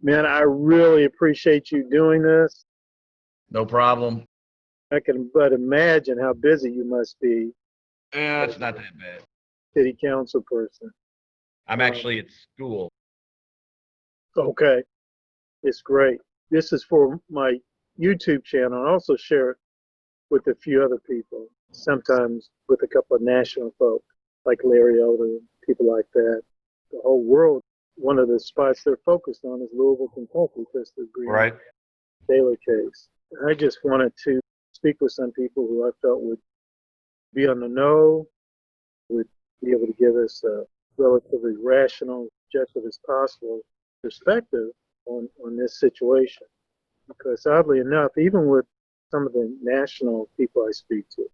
Man, I really appreciate you doing this. No problem. I can but imagine how busy you must be Yeah, as it's not a that bad. city council person. I'm Um, actually at school. okay, it's great. This is for my YouTube channel. I also share it with a few other people, sometimes with a couple of national folk like Larry Elder and people like that. The whole world, one of the spots they're focused on is Louisville, Kentucky, because of the Breonna Right. Taylor case. I just wanted to speak with some people who I felt would be on the know, would be able to give us a relatively rational, objective as possible perspective on this situation. Because oddly enough, even with some of the national people I speak to,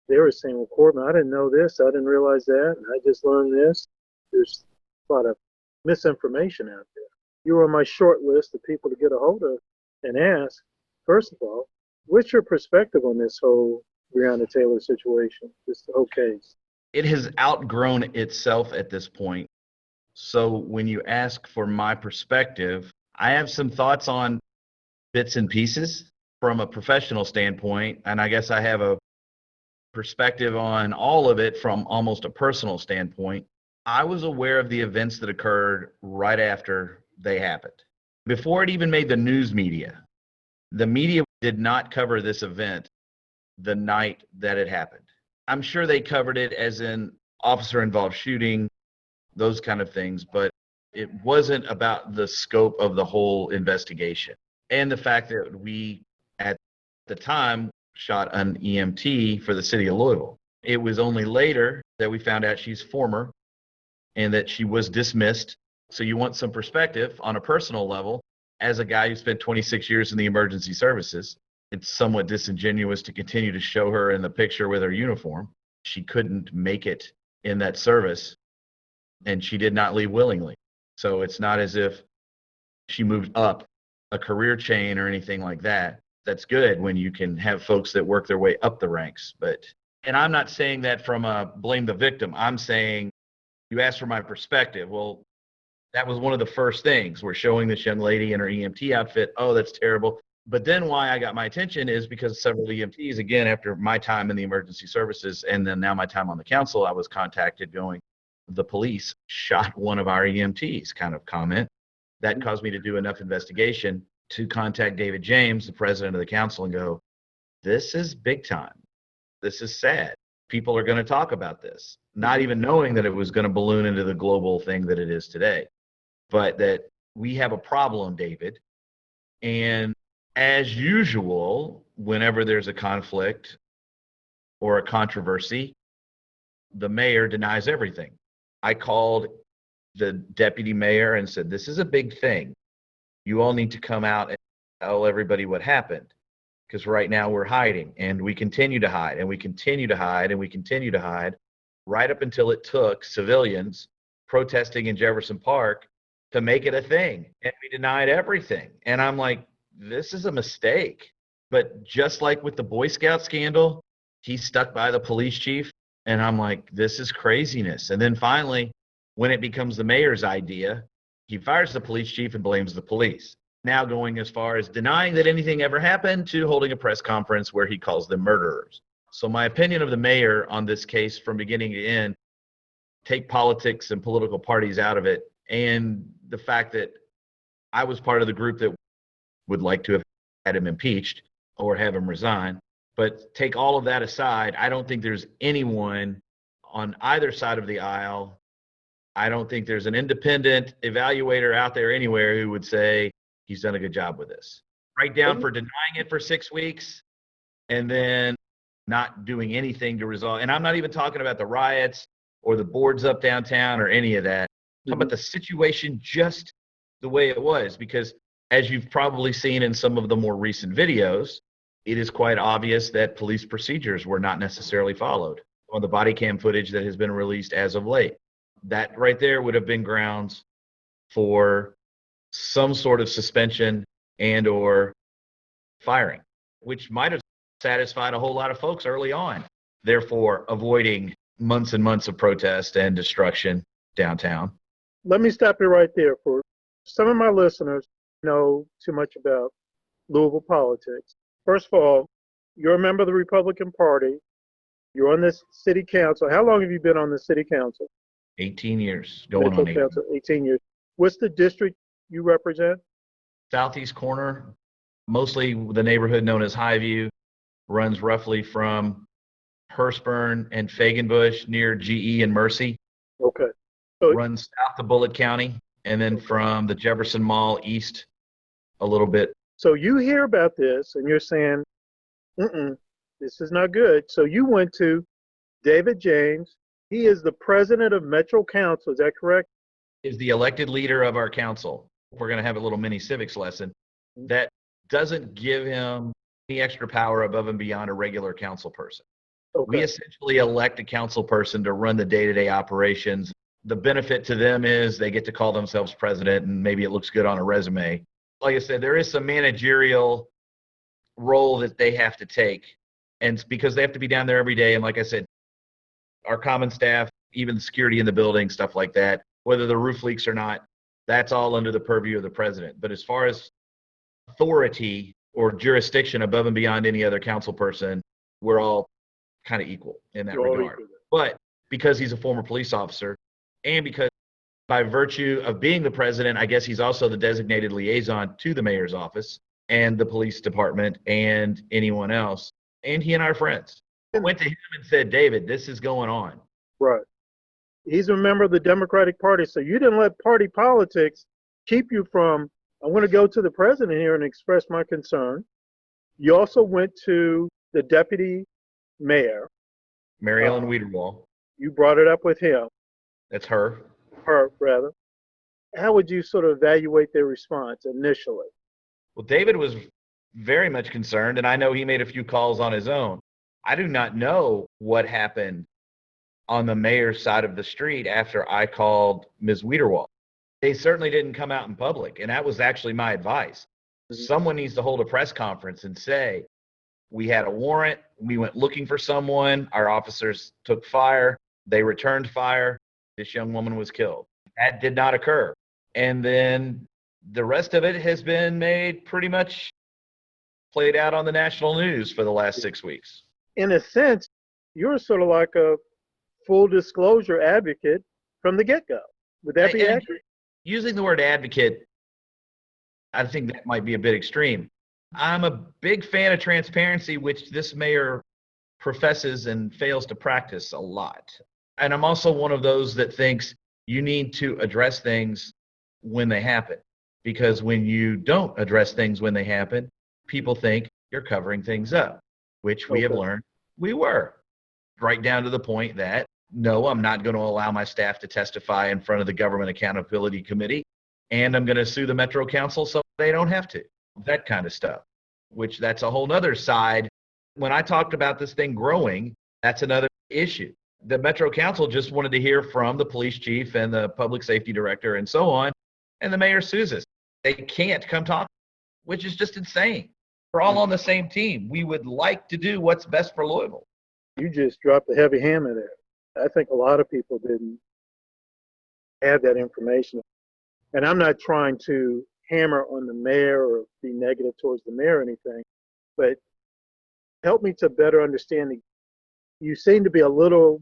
they were saying, well, Corbin, I didn't know this, I didn't realize that, and I just learned this. There's a lot of misinformation out there. You were on my short list of people to get a hold of and ask, first of all, what's your perspective on this whole Breonna Taylor situation, this whole case? It has outgrown itself at this point. So when you ask for my perspective, I have some thoughts on bits and pieces from a professional standpoint. And I guess I have a perspective on all of it from almost a personal standpoint. I was aware of the events that occurred right after they happened. Before it even made the news media, the media did not cover this event the night that it happened. I'm sure they covered it as in officer involved shooting, those kind of things, but it wasn't about the scope of the whole investigation. And the fact that we, at the time, shot an EMT for the city of Louisville. It was only later that we found out she's former and that she was dismissed. So you want some perspective on a personal level. As a guy who spent 26 years in the emergency services, it's somewhat disingenuous to continue to show her in the picture with her uniform. She couldn't make it in that service, and she did not leave willingly. So it's not as if she moved up a career chain or anything like that. That's good when you can have folks that work their way up the ranks. And I'm not saying that from a blame the victim. I'm saying you asked for my perspective. Well, that was one of the first things. We're showing this young lady in her EMT outfit. Oh, that's terrible. But then why I got my attention is because several EMTs, again, after my time in the emergency services and then now my time on the council, I was contacted going, the police shot one of our EMTs kind of comment. That caused me to do enough investigation to contact David James, the president of the council, and go, this is big time. This is sad. People are going to talk about this, not even knowing that it was going to balloon into the global thing that it is today. But that we have a problem, David. And as usual, whenever there's a conflict or a controversy, the mayor denies everything. I called the deputy mayor and said, this is a big thing. You all need to come out and tell everybody what happened. Because right now we're hiding, and we continue to hide, and we continue to hide, and we continue to hide, right up until it took civilians protesting in Jefferson Park to make it a thing. And we denied everything. And I'm like, this is a mistake. But just like with the Boy Scout scandal, he stuck by the police chief. And I'm like, this is craziness. And then finally, when it becomes the mayor's idea, he fires the police chief and blames the police. Now going as far as denying that anything ever happened to holding a press conference where he calls them murderers. So my opinion of the mayor on this case from beginning to end, take politics and political parties out of it, and the fact that I was part of the group that would like to have had him impeached or have him resign. But take all of that aside, I don't think there's anyone on either side of the aisle. I don't think there's an independent evaluator out there anywhere who would say he's done a good job with this. Right down for denying it for 6 weeks and then not doing anything to resolve. And I'm not even talking about the riots or the boards up downtown or any of that. I'm talking about the situation just the way it was, because as you've probably seen in some of the more recent videos, it is quite obvious that police procedures were not necessarily followed on the body cam footage that has been released as of late. That right there would have been grounds for some sort of suspension and or firing, which might have satisfied a whole lot of folks early on, therefore avoiding months and months of protest and destruction downtown. Let me stop you right there for Some of my listeners know too much about Louisville politics. First of all, you're a member of the Republican Party. You're on this city council. How long have you been on the city council? 18 years, going Metro on 18. Council, 18 years. What's the district you represent? Southeast corner, mostly the neighborhood known as Highview, runs roughly from Hurstburn and Fagenbush near GE and Mercy, Okay. So, runs south to Bullitt County, and then from the Jefferson Mall east a little bit. so you hear about this and you're saying, this is not good. So you went to David James. He is the president of Metro Council. Is that correct? Is the elected leader of our council. We're going to have a little mini civics lesson that doesn't give him any extra power above and beyond a regular council person. Okay. We essentially elect a council person to run the day-to-day operations. The benefit to them is they get to call themselves president, and maybe it looks good on a resume. Like I said, there is some managerial role that they have to take, and it's because they have to be down there every day. And like I said, our common staff, even security in the building, stuff like that, whether the roof leaks or not, that's all under the purview of the president. But as far as authority or jurisdiction above and beyond any other council person, we're all kind of equal in that You're all regard. equal. But because he's a former police officer, and because by virtue of being the president, I guess he's also the designated liaison to the mayor's office and the police department and anyone else. And he and I are friends. I went to him and said, David, this is going on. Right. He's a member of the Democratic Party. So you didn't let party politics keep you from, I want to go to the president here and express my concern. You also went to the deputy mayor. Mary Ellen Weiderwall. You brought it up with him, That's her. her rather. How would you sort of evaluate their response initially? Well, David was very much concerned, and I know he made a few calls on his own. I do not know what happened on the mayor's side of the street after I called Ms. Weiderwall. They certainly didn't come out in public, and that was actually my advice. Someone needs to hold a press conference and say, we had a warrant, we went looking for someone, our officers took fire, they returned fire, this young woman was killed. That did not occur. And then the rest of it has been made pretty much played out on the national news for the last 6 weeks. In a sense, you're sort of like a full disclosure advocate from the get-go. Would that be And accurate? using the word advocate, I think that might be a bit extreme. I'm a big fan of transparency, which this mayor professes and fails to practice a lot. And I'm also one of those that thinks you need to address things when they happen. Because when you don't address things when they happen, people think you're covering things up, which we have learned we were. Right down to the point that, no, I'm not going to allow my staff to testify in front of the Government Accountability Committee, and I'm going to sue the Metro Council so they don't have to. That kind of stuff, which that's a whole nother side. When I talked about this thing growing, that's another issue. The Metro Council just wanted to hear from the police chief and the public safety director and so on, and the mayor sues us. They can't come talk, which is just insane. We're all on the same team. We would like to do what's best for Louisville. You just dropped a heavy hammer there. I think a lot of people didn't have that information. And I'm not trying to hammer on the mayor or be negative towards the mayor or anything, but help me to better understand. You seem to be a little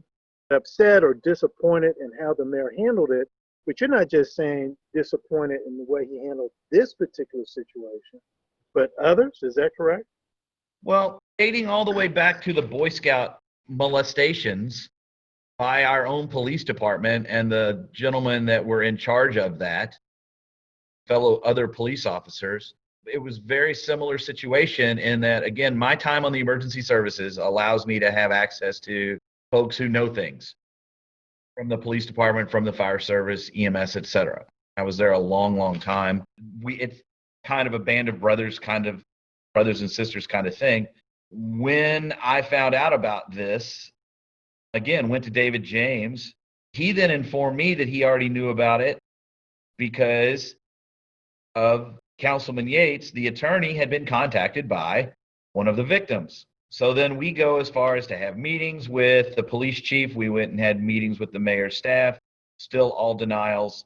upset or disappointed in how the mayor handled it, but you're not just saying disappointed in the way he handled this particular situation, but others. Is that correct? Well, dating all the way back to the Boy Scout molestations by our own police department and the gentlemen that were in charge of that, fellow other police officers, it was very similar situation in that, again, my time on the emergency services allows me to have access to folks who know things from the police department, from the fire service, EMS, etc. I was there a long, long time. It's kind of a band of brothers, kind of brothers and sisters kind of thing. When I found out about this, again, went to David James. He then informed me that he already knew about it because of Councilman Yates. The attorney had been contacted by one of the victims. So then we go as far as to have meetings with the police chief. We went and had meetings with the mayor's staff, still all denials.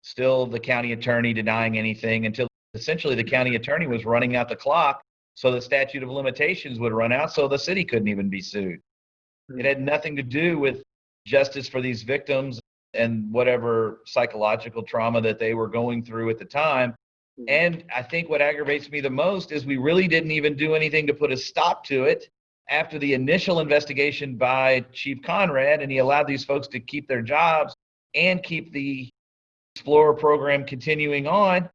Still the county attorney denying anything until essentially the county attorney was running out the clock so the statute of limitations would run out so the city couldn't even be sued. It had nothing to do with justice for these victims and whatever psychological trauma that they were going through at the time. And I think what aggravates me the most is we really didn't even do anything to put a stop to it after the initial investigation by Chief Conrad, and he allowed these folks to keep their jobs and keep the Explorer program continuing on.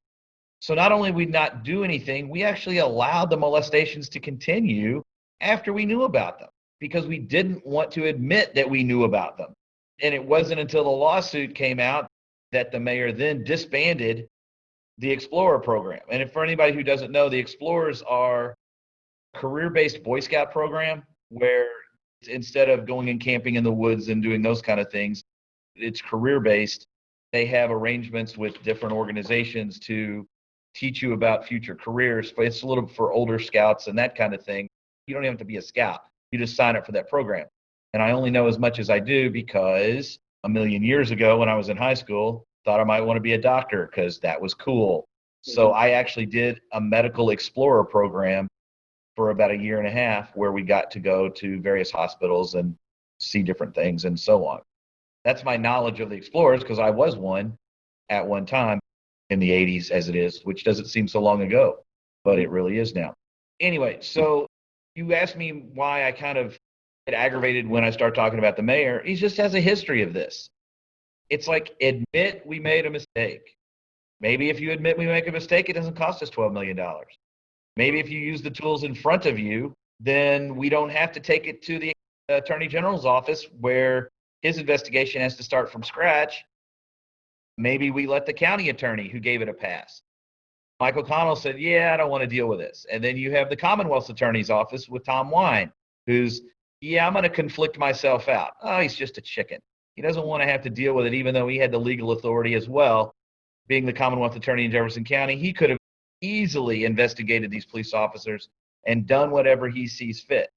So not only did we not do anything, we actually allowed the molestations to continue after we knew about them because we didn't want to admit that we knew about them. And it wasn't until the lawsuit came out that the mayor then disbanded the Explorer program. And if for anybody who doesn't know, the Explorers are a career-based Boy Scout program where instead of going and camping in the woods and doing those kind of things, it's career-based. They have arrangements with different organizations to teach you about future careers. It's a little for older scouts and that kind of thing. You don't even have to be a scout. You just sign up for that program. And I only know as much as I do because a million years ago when I was in high school, thought I might want to be a doctor because that was cool. So I actually did a medical explorer program for about a year and a half where we got to go to various hospitals and see different things and so on. That's my knowledge of the Explorers because I was one at one time in the 80s as it is, which doesn't seem so long ago, but it really is now. Anyway, so you asked me why I kind of get aggravated when I start talking about the mayor. He just has a history of this. It's like, admit we made a mistake. Maybe if you admit we make a mistake, it doesn't cost us $12 million. Maybe if you use the tools in front of you, then we don't have to take it to the Attorney General's office where his investigation has to start from scratch. Maybe we let the county attorney who gave it a pass. Michael Connell said, yeah, I don't want to deal with this. And then you have the Commonwealth's attorney's office with Tom Wine, who's, yeah, I'm going to conflict myself out. Oh, he's just a chicken. He doesn't want to have to deal with it, even though he had the legal authority as well. Being the Commonwealth attorney in Jefferson County, he could have easily investigated these police officers and done whatever he sees fit.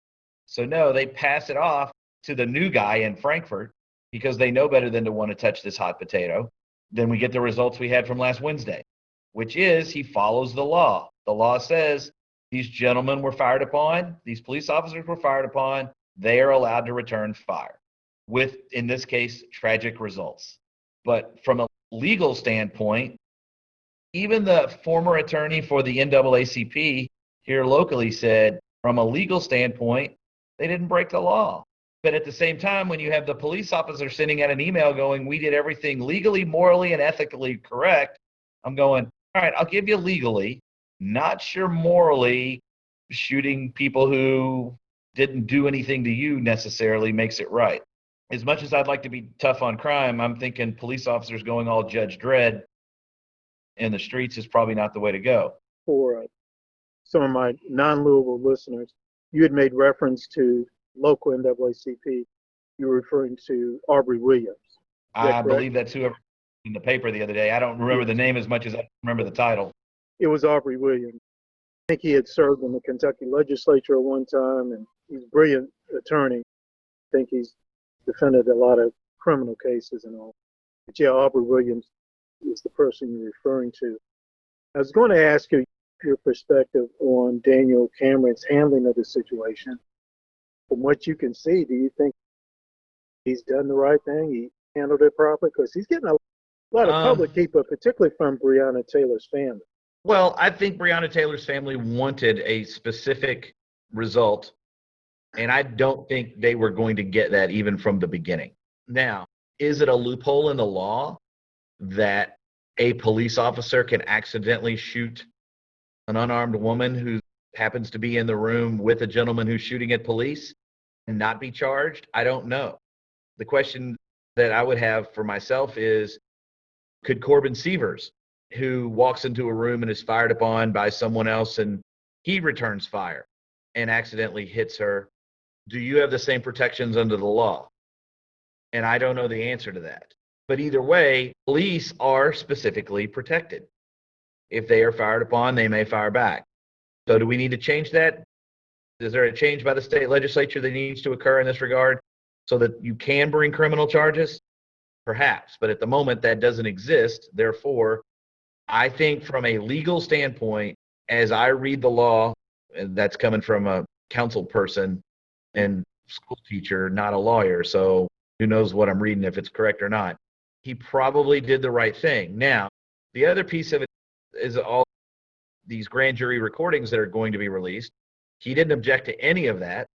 So no, they pass it off to the new guy in Frankfurt because they know better than to want to touch this hot potato. Then we get the results we had from last Wednesday, which is he follows the law. The law says these gentlemen were fired upon, these police officers were fired upon, they are allowed to return fire with, in this case, tragic results. But from a legal standpoint, even the former attorney for the NAACP here locally said, from a legal standpoint, they didn't break the law. But at the same time, when you have the police officer sending out an email going, we did everything legally, morally, and ethically correct, I'm going, all right, I'll give you legally, not sure morally, shooting people who didn't do anything to you necessarily makes it right. As much as I'd like to be tough on crime, I'm thinking police officers going all Judge Dredd in the streets is probably not the way to go. For some of my non-Louisville listeners, you had made reference to local NAACP. You were referring to Aubrey Williams. I believe that's whoever in the paper the other day. I don't remember the name as much as I remember the title. It was Aubrey Williams. I think he had served in the Kentucky legislature at one time, and he's a brilliant attorney. I think he's defended a lot of criminal cases and all. But yeah, Aubrey Williams is the person you're referring to. I was going to ask you your perspective on Daniel Cameron's handling of the situation. From what you can see, do you think he's done the right thing? He handled it properly? Because he's getting a lot of public heat, but particularly from Breonna Taylor's family. Well, I think Breonna Taylor's family wanted a specific result, and I don't think they were going to get that even from the beginning. Now, is it a loophole in the law that a police officer can accidentally shoot an unarmed woman who happens to be in the room with a gentleman who's shooting at police and not be charged? I don't know. The question that I would have for myself is, could Corbin Seavers, who walks into a room and is fired upon by someone else and he returns fire and accidentally hits her, do you have the same protections under the law? And I don't know the answer to that. But either way, police are specifically protected. If they are fired upon, they may fire back. So do we need to change that? Is there a change by the state legislature that needs to occur in this regard so that you can bring criminal charges? Perhaps, but at the moment that doesn't exist. Therefore, I think from a legal standpoint, as I read the law, and that's coming from a council person and school teacher, not a lawyer, so who knows what I'm reading, if it's correct or not. He probably did the right thing. Now, the other piece of it is all these grand jury recordings that are going to be released. He didn't object to any of that.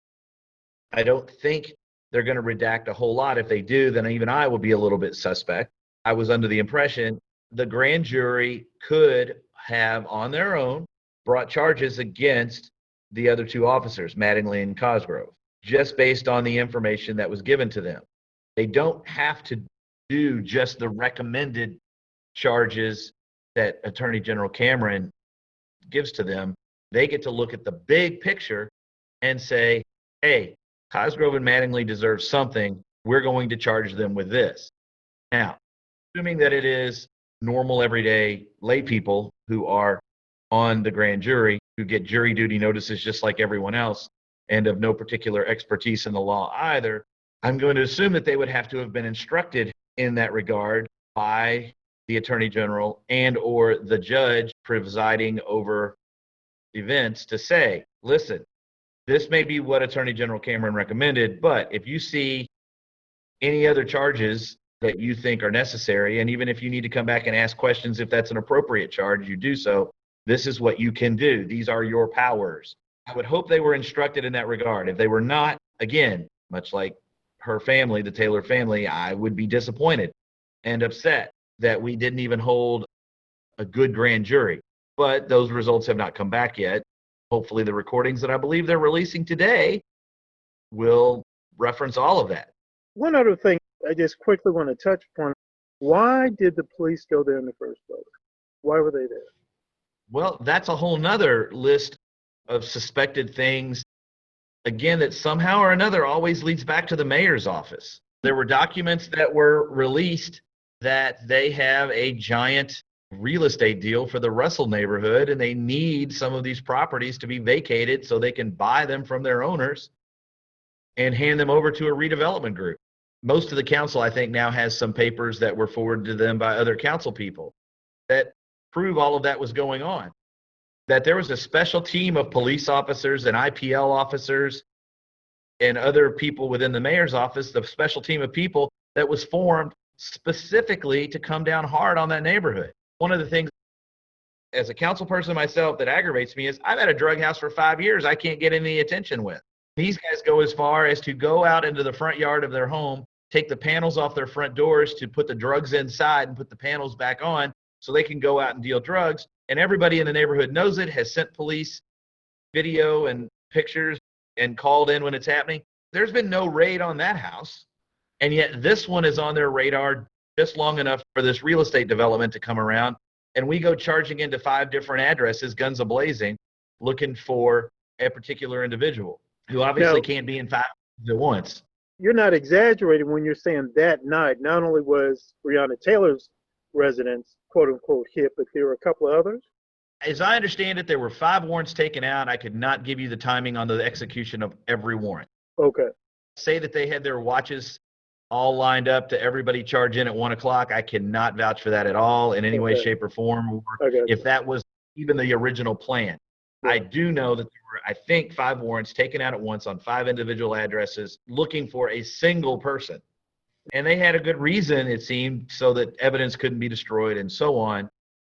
I don't think they're going to redact a whole lot. If they do, then even I will be a little bit suspect. I was under the impression the grand jury could have, on their own, brought charges against the other two officers, Mattingly and Cosgrove, just based on the information that was given to them. They don't have to do just the recommended charges that Attorney General Cameron gives to them. They get to look at the big picture and say, hey, Cosgrove and Mattingly deserve something. We're going to charge them with this. Now, assuming that it is normal, everyday lay people who are on the grand jury, who get jury duty notices just like everyone else, and of no particular expertise in the law either, I'm going to assume that they would have to have been instructed in that regard by the Attorney General and or the judge presiding over events to say, listen, this may be what Attorney General Cameron recommended, but if you see any other charges that you think are necessary, and even if you need to come back and ask questions if that's an appropriate charge, you do so. This is what you can do. These are your powers. I would hope they were instructed in that regard. If they were not, again, much like her family, the Taylor family, I would be disappointed and upset that we didn't even hold a good grand jury. But those results have not come back yet. Hopefully the recordings that I believe they're releasing today will reference all of that. One other thing I just quickly want to touch upon. Why did the police go there in the first place? Why were they there? Well, that's a whole nother list of suspected things, again, that somehow or another always leads back to the mayor's office. There were documents that were released that they have a giant real estate deal for the Russell neighborhood, and they need some of these properties to be vacated so they can buy them from their owners and hand them over to a redevelopment group. Most of the council, I think, now has some papers that were forwarded to them by other council people that prove all of that was going on. That there was a special team of police officers and IPL officers and other people within the mayor's office, the special team of people that was formed specifically to come down hard on that neighborhood. One of the things as a council person myself that aggravates me is I've had a drug house for 5 years I can't get any attention with. These guys go as far as to go out into the front yard of their home, take the panels off their front doors to put the drugs inside and put the panels back on so they can go out and deal drugs. And everybody in the neighborhood knows it, has sent police video and pictures and called in when it's happening. There's been no raid on that house. And yet this one is on their radar just long enough for this real estate development to come around. And we go charging into 5 different addresses, guns a-blazing, looking for a particular individual who obviously can't be in 5 at once. You're not exaggerating when you're saying that night, not only was Breonna Taylor's residence, quote unquote, hit, but there were a couple of others? As I understand it, there were 5 warrants taken out. I could not give you the timing on the execution of every warrant. Okay. Say that they had their watches all lined up to everybody charge in at 1 o'clock. I cannot vouch for that at all in any way, shape, or form, or if that was even the original plan. Yeah. I do know that there were, I think, 5 warrants taken out at once on 5 individual addresses looking for a single person. And they had a good reason, it seemed, so that evidence couldn't be destroyed and so on,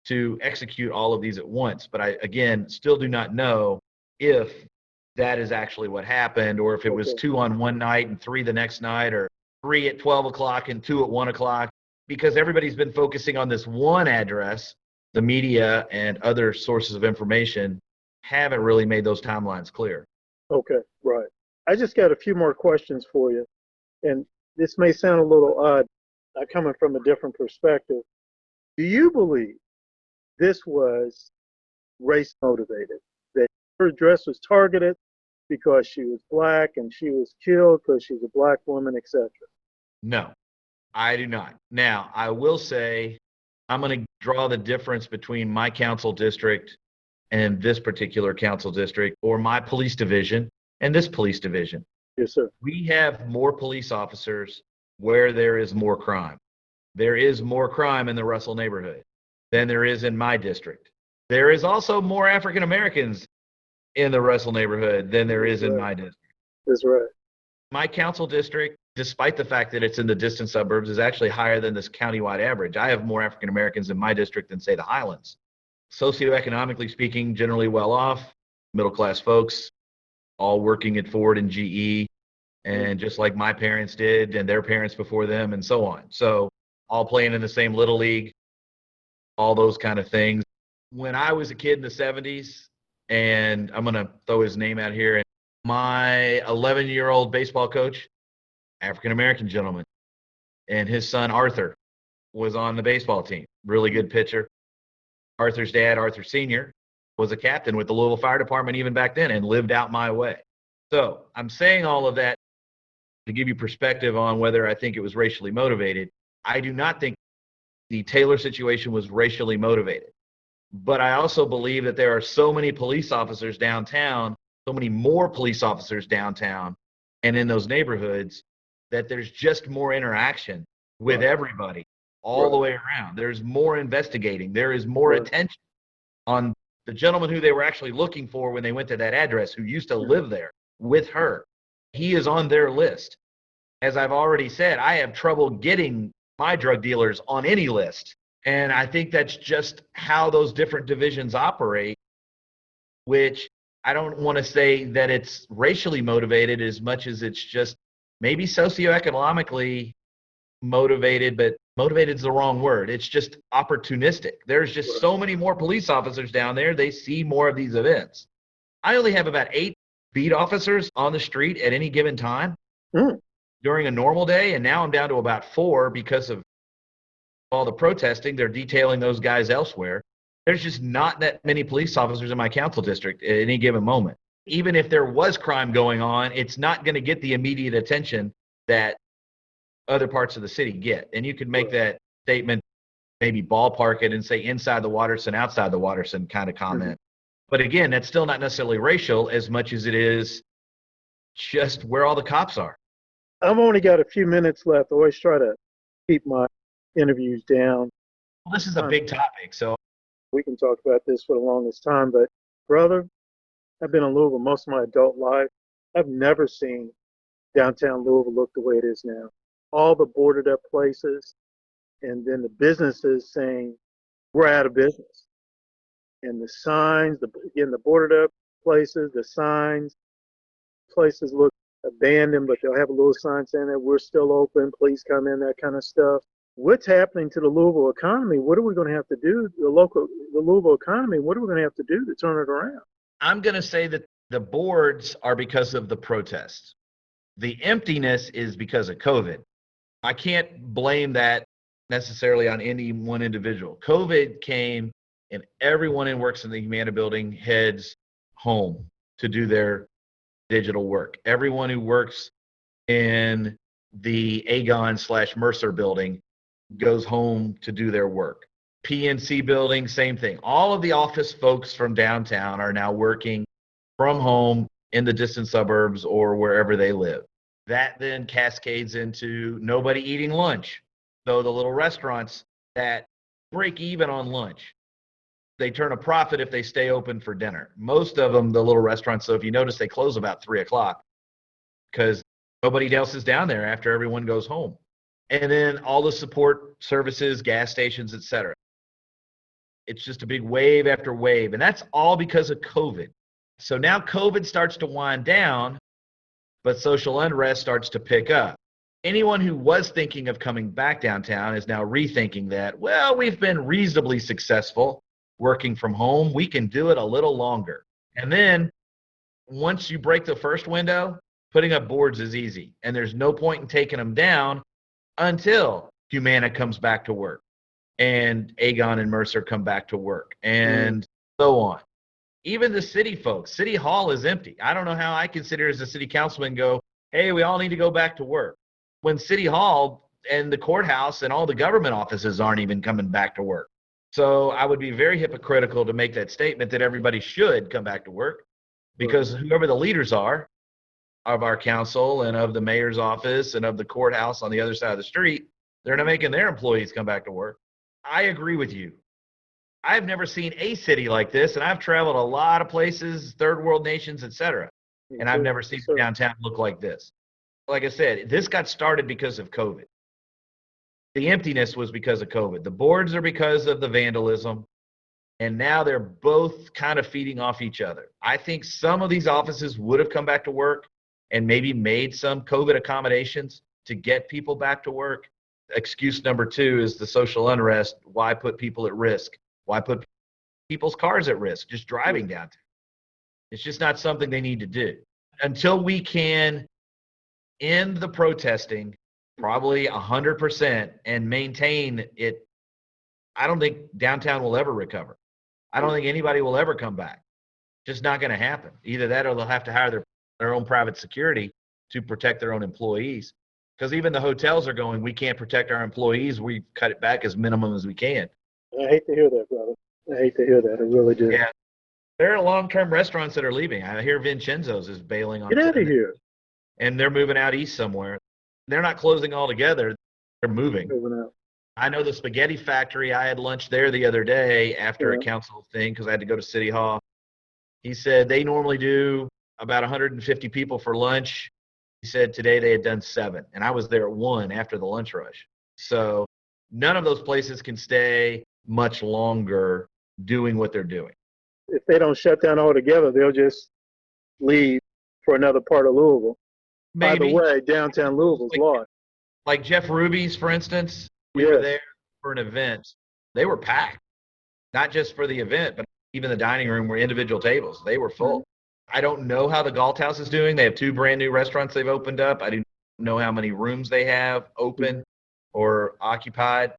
to execute all of these at once. But I, again, still do not know if that is actually what happened, or if it was 2 on one night and 3 the next night, or 3 at 12 o'clock and 2 at 1 o'clock, because everybody's been focusing on this one address. The media and other sources of information haven't really made those timelines clear. Okay, right. I just got a few more questions for you. And this may sound a little odd, coming from a different perspective. Do you believe this was race motivated? That her dress was targeted because she was black and she was killed because she's a black woman, etc.? No, I do not. Now, I will say I'm going to draw the difference between my council district and this particular council district, or my police division and this police division. Yes, sir. We have more police officers where there is more crime. there is more crime in the Russell neighborhood than there is in my district. There is also more African Americans in the Russell neighborhood than there is in my district. That's right. My council district, despite the fact that it's in the distant suburbs, is actually higher than this countywide average. I have more African Americans in my district than, say, the Highlands. Socioeconomically speaking, generally well off, middle class folks, all working at Ford and GE, and just like my parents did and their parents before them and so on. So all playing in the same little league, all those kind of things. When I was a kid in the 70s, and I'm going to throw his name out here, my 11-year-old baseball coach, African-American gentleman, and his son Arthur was on the baseball team. Really good pitcher. Arthur's dad, Arthur Sr., was a captain with the Louisville Fire Department even back then and lived out my way. So I'm saying all of that to give you perspective on whether I think it was racially motivated. I do not think the Taylor situation was racially motivated. But I also believe that there are so many police officers downtown, so many more police officers downtown and in those neighborhoods, that there's just more interaction with everybody all the way around. There's more investigating. There is more attention on the gentleman who they were actually looking for when they went to that address, who used to live there with her. He is on their list. As I've already said, I have trouble getting my drug dealers on any list. And I think that's just how those different divisions operate, which I don't want to say that it's racially motivated as much as it's just maybe socioeconomically motivated, but motivated is the wrong word. It's just opportunistic. There's just so many more police officers down there. They see more of these events. I only have about 8 beat officers on the street at any given time during a normal day. And now I'm down to about 4 because of all the protesting. They're detailing those guys elsewhere. There's just not that many police officers in my council district at any given moment. Even if there was crime going on, it's not going to get the immediate attention that other parts of the city get. And you could make that statement, maybe ballpark it and say inside the Watterson, outside the Watterson kind of comment. But again, that's still not necessarily racial as much as it is just where all the cops are. I've only got a few minutes left. I always try to keep my interviews down. Well, this is a big topic, so we can talk about this for the longest time. But brother, I've been in Louisville most of my adult life. I've never seen downtown Louisville look the way it is now. All the boarded up places, and then the businesses saying we're out of business. And the signs, the boarded up places, the signs, places look abandoned, but they'll have a little sign saying that we're still open, please come in, that kind of stuff. What's happening to the Louisville economy? What are we going to have to do? The Louisville economy, what are we going to have to do to turn it around? I'm going to say that the boards are because of the protests. The emptiness is because of COVID. I can't blame that necessarily on any one individual. COVID came and everyone who works in the Humana building heads home to do their digital work. Everyone who works in the Aegon/Mercer building goes home to do their work. PNC building, same thing. All of the office folks from downtown are now working from home in the distant suburbs or wherever they live. That then cascades into nobody eating lunch. So the little restaurants that break even on lunch, they turn a profit if they stay open for dinner. Most of them, the little restaurants, so if you notice, they close about 3 o'clock because nobody else is down there after everyone goes home. And then all the support services, gas stations, etc. It's just a big wave after wave. And that's all because of COVID. So now COVID starts to wind down, but social unrest starts to pick up. Anyone who was thinking of coming back downtown is now rethinking that, well, we've been reasonably successful working from home. We can do it a little longer. And then once you break the first window, putting up boards is easy. And there's no point in taking them down until Humana comes back to work and Aegon and Mercer come back to work and so on. Even the city folks, City Hall is empty. I don't know how I can sit here as a city councilman go, hey, we all need to go back to work. When City Hall and the courthouse and all the government offices aren't even coming back to work. So I would be very hypocritical to make that statement that everybody should come back to work, because whoever the leaders are of our council and of the mayor's office and of the courthouse on the other side of the street, They're not making their employees come back to work. I agree with you. I've never seen a city like this, and I've traveled a lot of places, third world nations, etc. And I've never seen downtown look like this. Like I said, this got started because of COVID. The emptiness was because of COVID. The boards are because of the vandalism. And now they're both kind of feeding off each other. I think some of these offices would have come back to work and maybe made some COVID accommodations to get people back to work. Excuse number two is the social unrest. Why put people at risk? Why put people's cars at risk just driving downtown? It's just not something they need to do. Until we can end the protesting, probably 100%, and maintain it, I don't think downtown will ever recover. I don't think anybody will ever come back. Just not going to happen. Either that or they'll have to hire their own private security to protect their own employees. Because even the hotels are going, we can't protect our employees. We cut it back as minimum as we can. I hate to hear that, brother. I hate to hear that. I really do. Yeah. There are long-term restaurants that are leaving. I hear Vincenzo's is bailing on. Get out of here. And they're moving out east somewhere. They're not closing altogether. They're moving. Moving out. I know the spaghetti factory. I had lunch there the other day after a council thing because I had to go to City Hall. He said they normally do about 150 people for lunch. He said today they had done 7, and I was there at 1 after the lunch rush. So none of those places can stay much longer doing what they're doing. If they don't shut down altogether, they'll just leave for another part of Louisville. Maybe. By the way, downtown Louisville's lost. Like Jeff Ruby's, for instance, we were there for an event. They were packed, not just for the event, but even the dining room were individual tables. They were full. Mm-hmm. I don't know how the Galt House is doing. They have 2 brand new restaurants they've opened up. I don't know how many rooms they have open or occupied.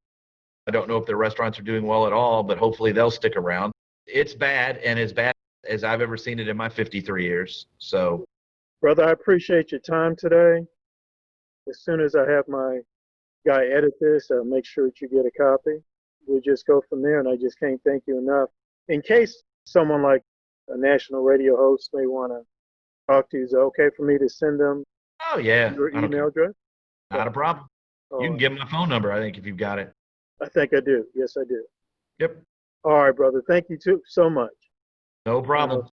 I don't know if their restaurants are doing well at all, but hopefully they'll stick around. It's bad, and as bad as I've ever seen it in my 53 years. So, brother, I appreciate your time today. As soon as I have my guy edit this, I'll make sure that you get a copy. We'll just go from there, and I just can't thank you enough. In case someone like a national radio host may want to talk to you, is it okay for me to send them your email address? Not a problem. You can give them my phone number, I think, if you've got it. I think I do. Yes, I do. Yep. All right, brother. Thank you so much. No problem.